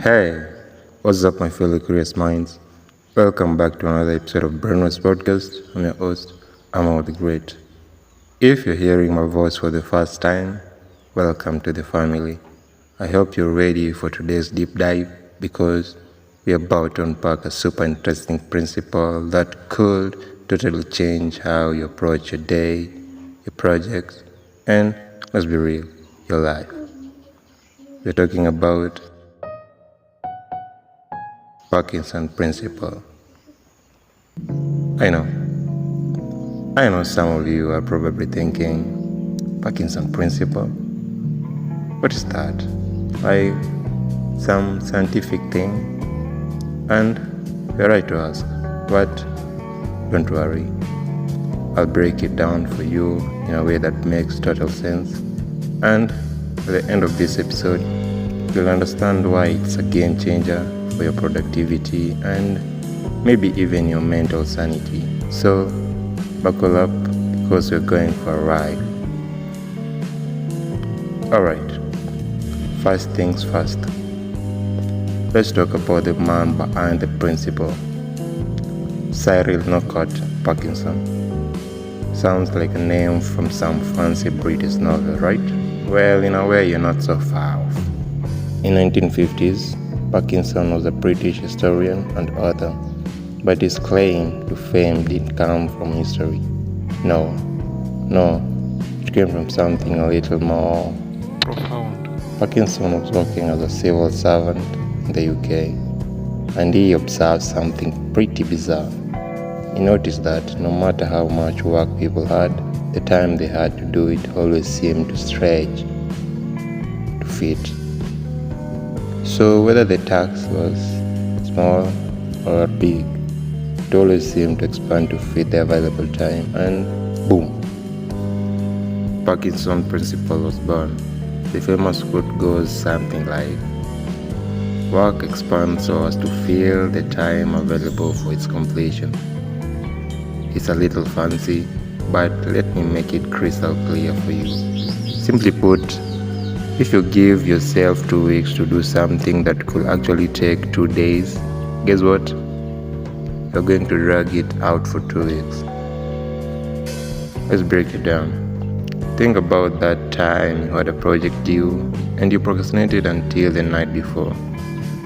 Hey, what's up, my fellow curious minds? Welcome back to another episode of BRAINWAVES podcast. I'm your host, Amo the Great. If you're hearing my voice for the first time, welcome to the family. I hope you're ready for today's deep dive because we're about to unpack a super interesting principle that could totally change how you approach your day, your projects, and let's be real, your life. We're talking about Parkinson principle. I know some of you are probably thinking, Parkinson principle? What is that? Like some scientific thing? And you're right to ask, but don't worry. I'll break it down for you in a way that makes total sense. And at the end of this episode, you'll understand why it's a game changer for your productivity and maybe even your mental sanity. So buckle up because we're going for a ride. Alright, first things first. Let's talk about the man behind the principle. Cyril Parkinson. Sounds like a name from some fancy British novel, right? Well, in a way, you're not so far off. In 1950s, Parkinson was a British historian and author, but his claim to fame didn't come from history. No, it came from something a little more profound. Parkinson was working as a civil servant in the UK, and he observed something pretty bizarre. He noticed that no matter how much work people had, the time they had to do it always seemed to stretch, to fit. So whether the task was small or big, it always seemed to expand to fit the available time, and boom, Parkinson's principle was born. The famous quote goes something like, work expands so as to fill the time available for its completion. It's a little fancy, but let me make it crystal clear for you. Simply put, if you give yourself 2 weeks to do something that could actually take 2 days, guess what? You're going to drag it out for 2 weeks. Let's break it down. Think about that time you had a project due and you procrastinated until the night before.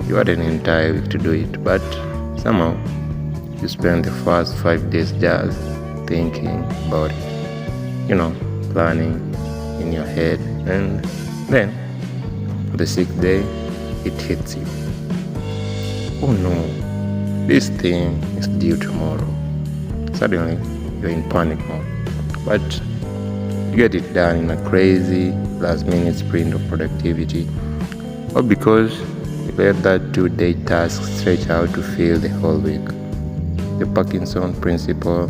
You had an entire week to do it, but somehow you spent the first 5 days just thinking about it. Planning in your head, and then on the 6th day, it hits you. Oh no, this thing is due tomorrow. Suddenly, you're in panic mode. But you get it done in a crazy last-minute sprint of productivity, or because you let that 2-day task stretch out to fill the whole week. The Parkinson principle,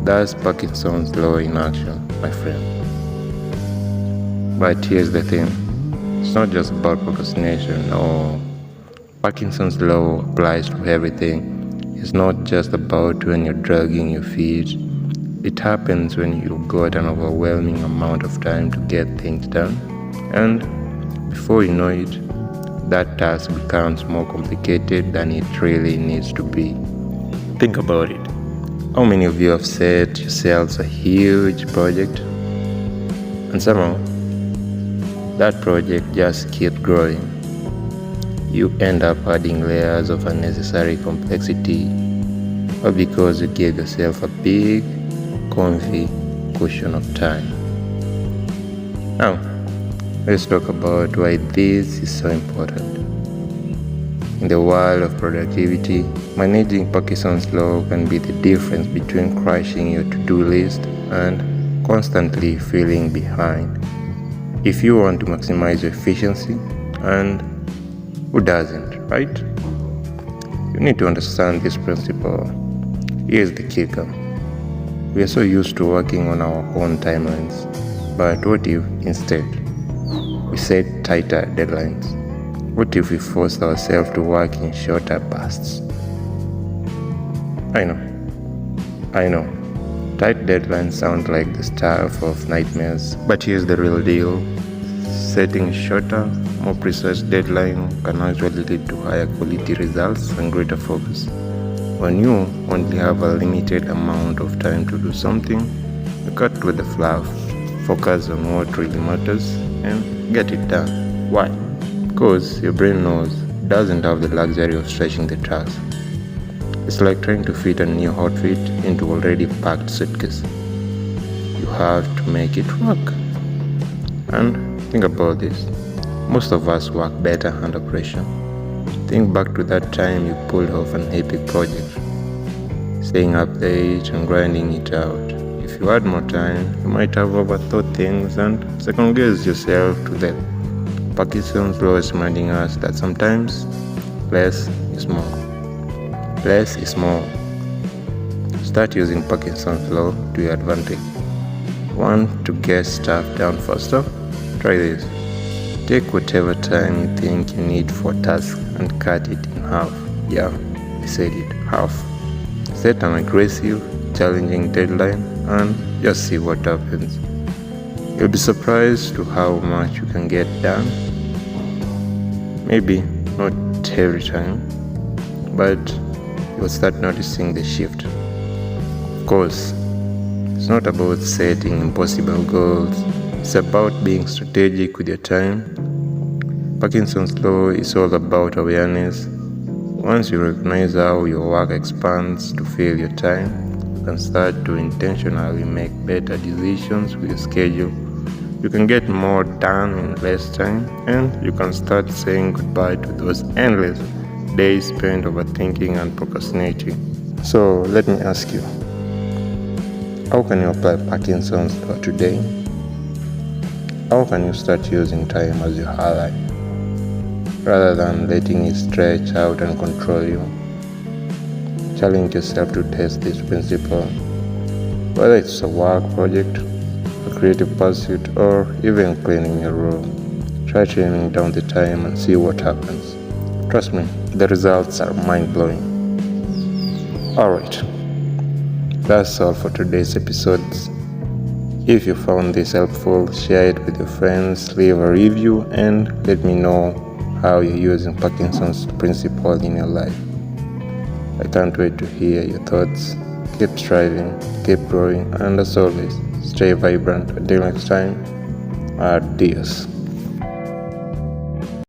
that's Parkinson's law in action, my friend. But here's the thing, it's not just about procrastination. No, Parkinson's law applies to everything. It's not just about when you're dragging your feet. It happens when you've got an overwhelming amount of time to get things done, and before you know it, that task becomes more complicated than it really needs to be. Think about it. How many of you have set yourselves a huge project and somehow that project just keeps growing? You end up adding layers of unnecessary complexity, or because you gave yourself a big, comfy cushion of time. Now, let's talk about why this is so important. In the world of productivity, managing Parkinson's law can be the difference between crushing your to-do list and constantly feeling behind. If you want to maximize your efficiency, and who doesn't, right? You need to understand this principle. Here's the kicker. We are so used to working on our own timelines, but what if instead we set tighter deadlines? What if we forced ourselves to work in shorter bursts? I know. Tight deadlines sound like the stuff of nightmares, but here's the real deal. setting a shorter, more precise deadline can actually lead to higher quality results and greater focus. When you only have a limited amount of time to do something, you cut with the fluff, focus on what really matters, and get it done. Why? Because your brain knows it doesn't have the luxury of stretching the task. It's like trying to fit a new outfit into already packed suitcase. You have to make it work. And think about this. Most of us work better under pressure. Think back to that time you pulled off an epic project, staying up late and grinding it out. If you had more time, you might have overthought things and second-guessed yourself to death. Parkinson's law is reminding us that sometimes less is more. Less is more. Start using Parkinson's law to your advantage. Want to get stuff done faster? Try this. Take whatever time you think you need for a task and cut it in half. Yeah, I said it, half. Set an aggressive, challenging deadline and just see what happens. You'll be surprised to how much you can get done. Maybe not every time, but you'll start noticing the shift. Of course, it's not about setting impossible goals. It's about being strategic with your time. Parkinson's law is all about awareness. Once you recognize how your work expands to fill your time, you can start to intentionally make better decisions with your schedule. You can get more done in less time, and you can start saying goodbye to those endless days spent overthinking and procrastinating. So let me ask you, how can you apply Parkinson's law today? How can you start using time as your ally, rather than letting it stretch out and control you? Challenge yourself to test this principle. Whether it's a work project, a creative pursuit, or even cleaning your room, try trimming down the time and see what happens. Trust me, the results are mind-blowing. Alright, that's all for today's episodes. If you found this helpful, share it with your friends, leave a review, and let me know how you're using Parkinson's principle in your life. I can't wait to hear your thoughts. Keep striving, keep growing, and as always, stay vibrant. Until next time, adios.